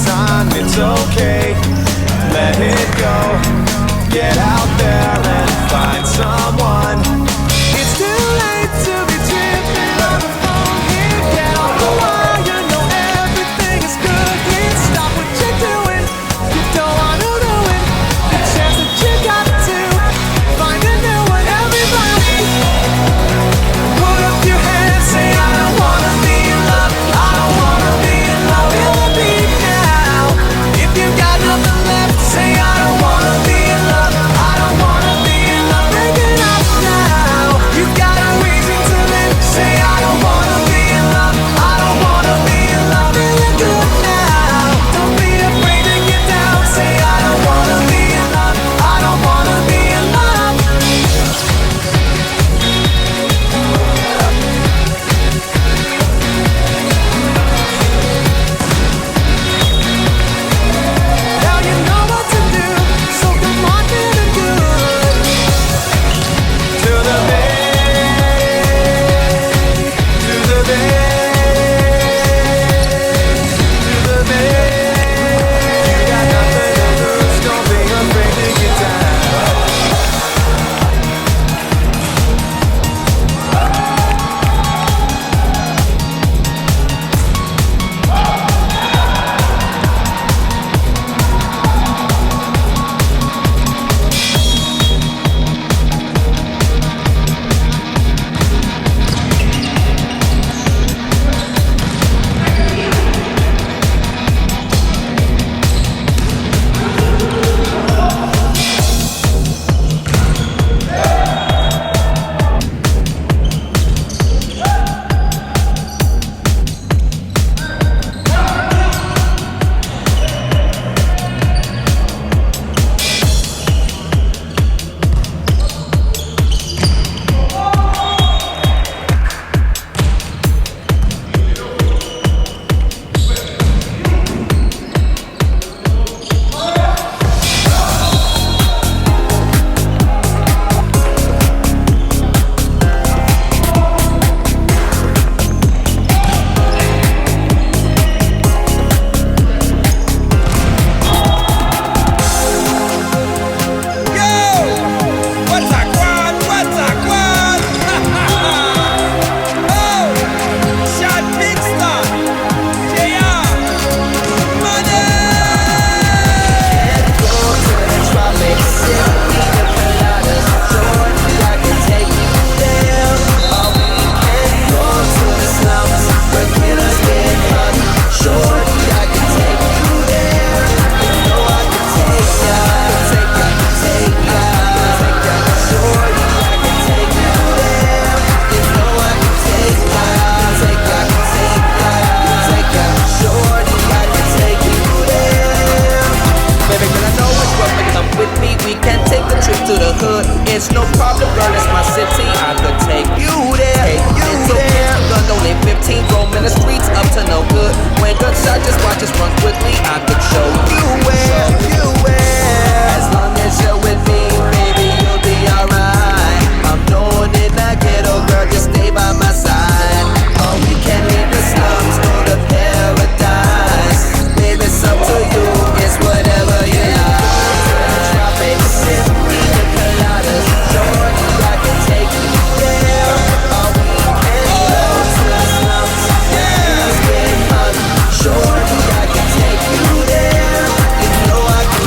time, it's okay. Let it go. Get out there and find someone. It's too late to be tripping on the phone here. Get off the wire, you know everything is good here. Stop what you're doing, you don't wanna ruin the chance that you got to find a new one. Everybody, put up your hands, say I don't wanna be in love. I don't wanna be in love. Feel the beat now. If you got nothing left, say I don't wanna be in love. I don't wanna be in love. Break it up now. You got a reason to live. Say I don't wanna be in love. I don't wanna be in love. Feeling good now. Don't be afraid to get down. Say I don't wanna be in love. I don't wanna be in love. Now you know what to do, so come on, get it good. To the bay, to the bay, to the bay. You got nothing to lose, don't be afraid to get down. It's no problem, girl, it's my city. I could take you there. It's okay, gun only 15, roaming the streets up to no good. When gunshot, just watch us run quickly. I could show you where. As long as you're with me, baby, you'll be alright. I'm doing it like ghetto, girl, just stay by my side. Oh, we can leave the slums, go to paradise. Baby, it's up to you, it's whatever you like. Try, baby, sit. Shorty, I can take you there. You know I can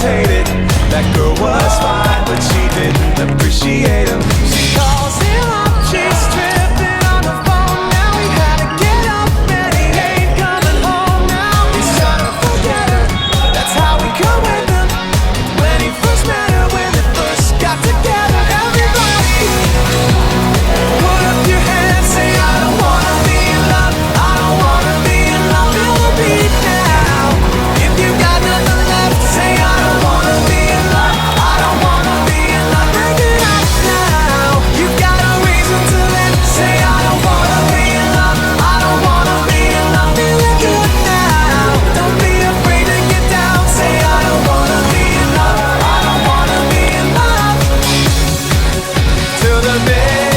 always hated. That girl was fine, but she didn't appreciate him. She calls him up, she's tripping on the phone now. He had to get up and he ain't coming home now. He's trying to forget her, that's how we come with him. When he first met her, when they first got together, everybody put up your hands, say I don't wanna be in love, I don't wanna be in love, feel the beat now. If you got nothing left, say I don't wanna be in love, I don't wanna be in love, break it up now. You got a reason to live, say I don't wanna be in love, I don't wanna be in love, feeling good now. Don't be afraid to get down, say I don't wanna be in love, I don't wanna be in love. To the bed,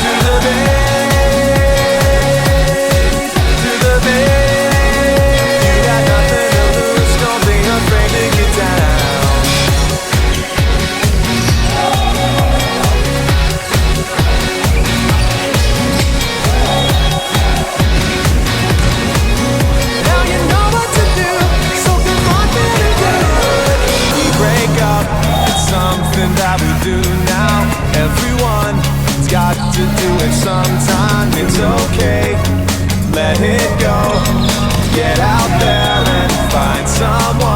to the bed, to the bed. You got nothing to lose, don't be afraid to get down. Now you know what to do, so come on, better good. We break up, it's something that we do now. Everyone's got to do it sometime. It's okay, let it go. Get out there and find someone.